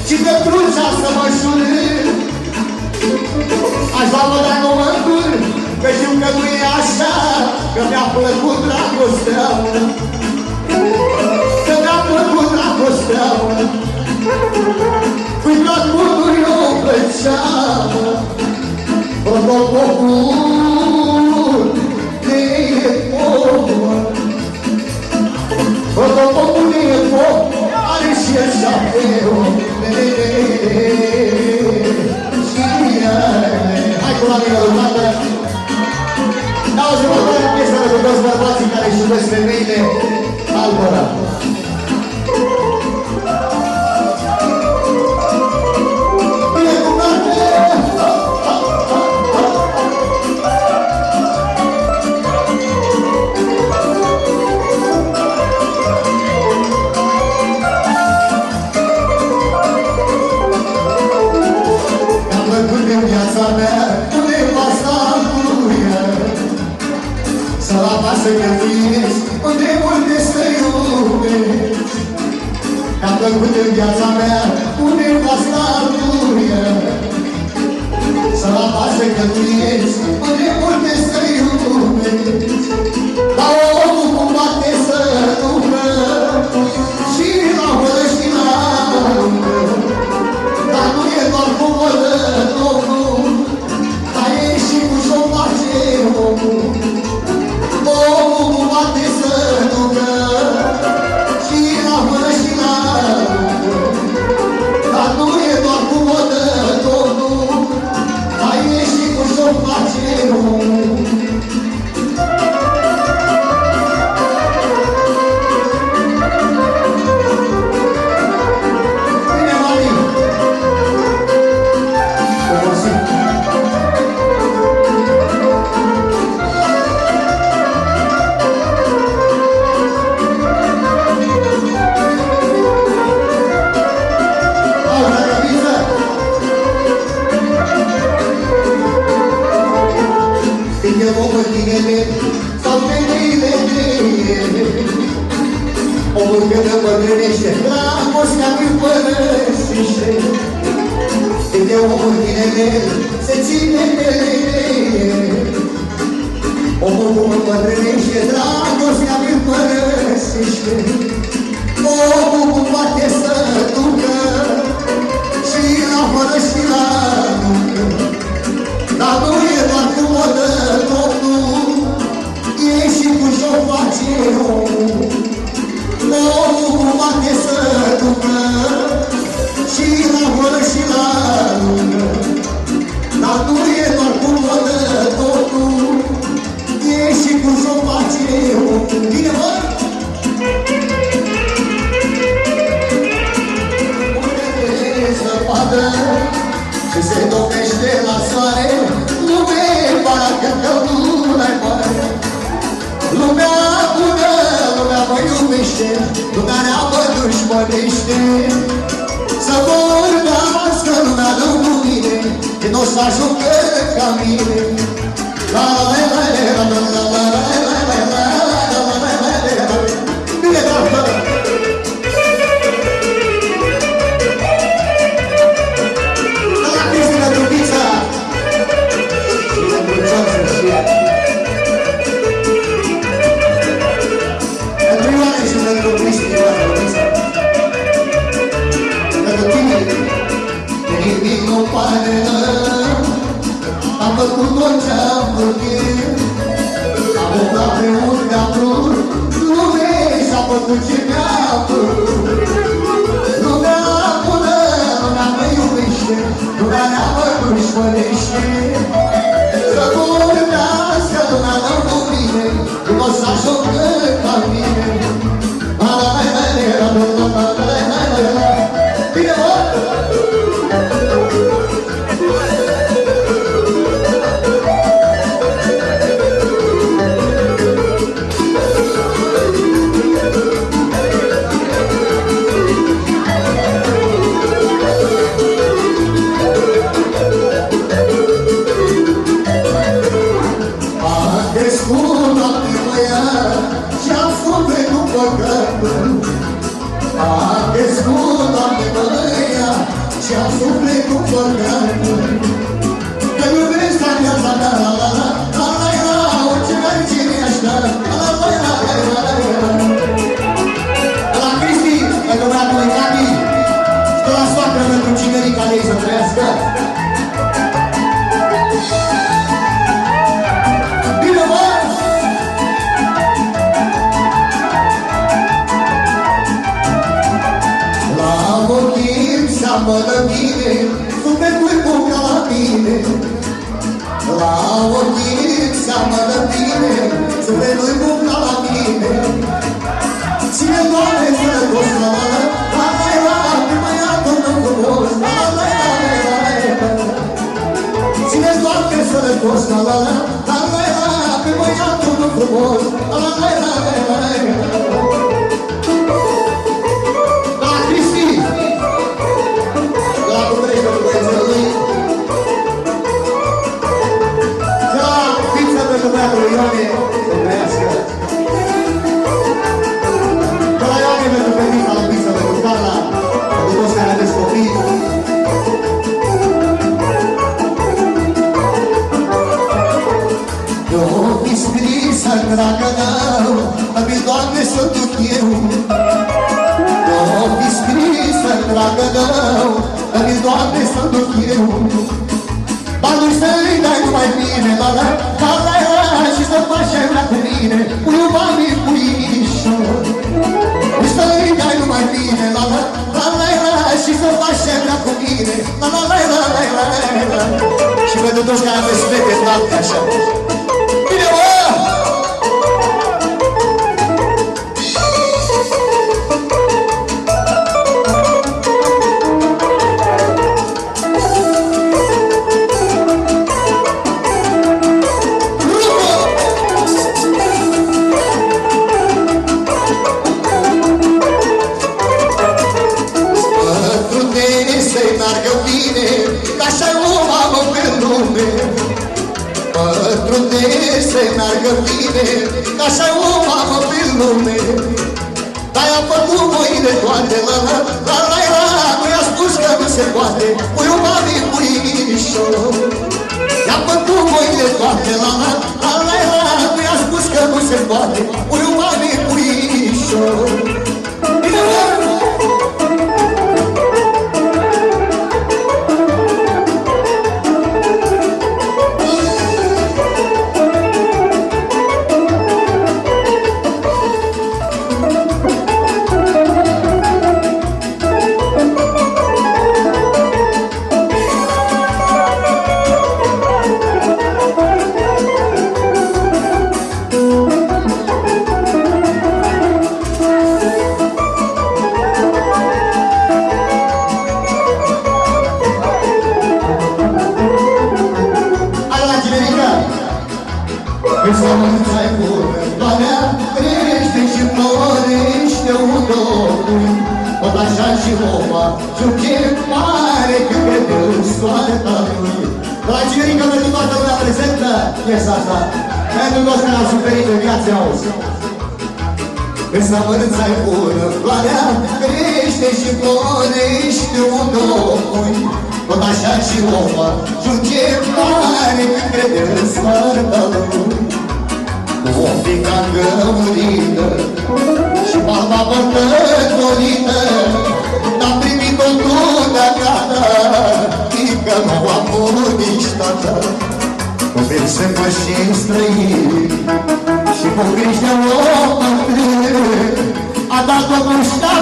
și pe crucea să mă jure. Aș da mă, dar nu mă încur, că știu că nu e așa, că mi-a plăcut dragostea, că mi-a plăcut dragostea. Fui tot mundul eu plăceam, protocopul de epomă, protocopul de epomă are și el șapeu. Hai cu la mine, urmată! N-auzi următoarea piesă de toți bărbații care își iubesc femeile altora. Să călătoriesc unde multe să iubesc. Mi-a plăcut în viața mea undeva staruia, să la pasă călătoriesc unde multe să iubesc. Dar omul cum bate să ducă și la vădă și la luncă, dar nu e doar cu vădă Domnul, dar e și cu ce-o face omul. Omul cum bate să ducă și la vână și la luncă, dar nu e doar cu vodă Domnul, dar e și cu ce-o face omul. Bine, Mari! Omul când îmbătrânește, dragostea mi-l părăsește. Când e omul tineret, se ține de lene. Omul cum îmbătrânește, dragostea mi-l părăsește. Omul cum poate să ducă și la fără și la luncă, dar nu e doar cu vodă Domnul, e și cu ce-o face omul. Omul cum poate să ducă și la fără și la luncă, dar nu e doar cu vodă Domnul, e și cu ce-o face omul. Bine, mă? Și se topește la soare, lume parcă că lumea-i mare. Lumea bună, lumea mă iubește, lumea rea mă dușmănește. Să vorbească lumea lângă mine, că n-o să ajungă ca mine. La la la la la la la la la la la la la la. Bine, doamnă! Am făcut tot ce-am vrut eu, am umblat pe unde am vrut, lumea și-a făcut ce mi-a vrut. Lumea bună, lumea mă iubește, lumea rea mă dușmănește. Să vorbească lumea lângă mine, când o să ajungă ca mine. Bine, mă! păcat că iubesc la viața mea, la la la la la la, orice mai cine așa, la la la la la la la. La Cristi, pentru băiatul Gabi, și la soacră pentru cinerica ei să trăiască. Bine, bă! La motiv seamănă bine, sufletul cum ca la mine. La motiv seamănă bine, sufletul cum ca la mine. Ține, Doamne, sănătos, la la la la la la, pe băiatul meu frumos, la la la la la la. Ține, Doamne, sănătos, la la la la la la, pe băiatul meu frumos, la la la la la la. La Cristi, la București, pentru băiețele lui, de la pizza pentru băiatul lui Ioane, să trăiască. Pentru fetița la pizza, pentru Carla, pentru toți care aveți copii. Eu-mi scris în dragă meu, îmi Doamne să duc eu. Eu-mi scris în dragă meu, îmi Doamne să duc eu. Banul să-i dai numai bine, la la la la la, și să faci vrea cu mine, puiu banii puișor. Să-i dai numai bine, la la la la la, și să faci ce vrea cu mine, la la la la la la la. Și pentru toți care aveți fete, noapte așa. Bine, bă! Să-i meargă bine, că așa o mamă pe lume. Dar i-a făcut voile toate, la la la la la, nu i-a spus că nu se poate, puiu mami puișor. I-a făcut voile toate, la la la la la, nu i-a spus că nu se poate, puiu mami puișor. Bine, bă! Piesa asta, pentru toți care au suferit în viața auzi. Când sămânța-i bună, floarea crește și florește un doi. Tot așa și omul ajunge mare când crede în sfărtă lui. Cu ochii ca gămurită și palma bătătorită, n-am primit-o lumea gata, fiindcă nu am purut nici tata. Copil se pășim străini și cu griji de om întreg, a dat Domnul și-a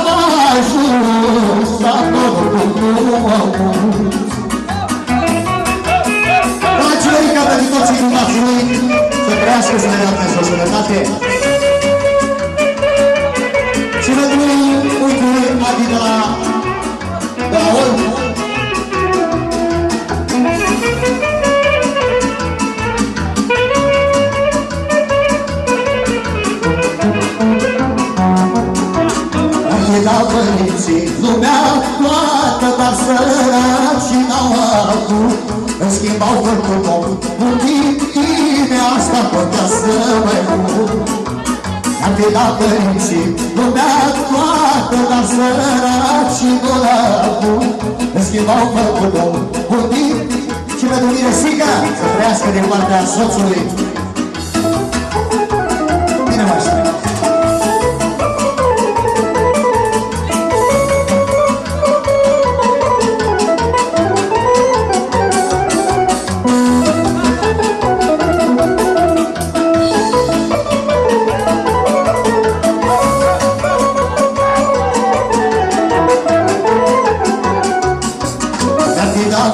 ajuns, a Domnul nu a mult. Dragilor, ca pentru toți iluminații lui, să trăiască, să ne dea Dumnezeu sănătate. Și pentru unchiul Adi de la Olm, la părinții lumea toată, dar săraci n-au avut. În schimb au făcut om, mulțime, asta contează mai mult. Am fi la părinții lumea toată, dar săraci n-au avut. În schimb au făcut om, Mersica, să trăiască din partea soțului. Bine, mașină.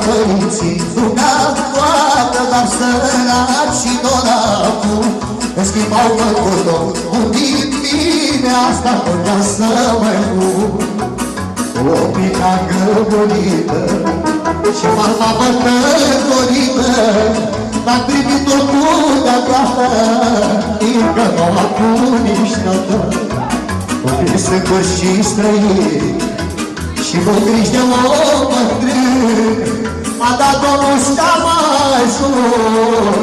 Părinții ruga toată, dar săraci și donatul îmi schimbau făcut-o un din mine, asta putea să mă duc. O pica găbunită și mama bătătorită l-am privit-o cu de-a încă nu acum nici nătă. O pisăcuri și străini și cu griji de om bătrân m-a dat Domnul ăsta mai sus.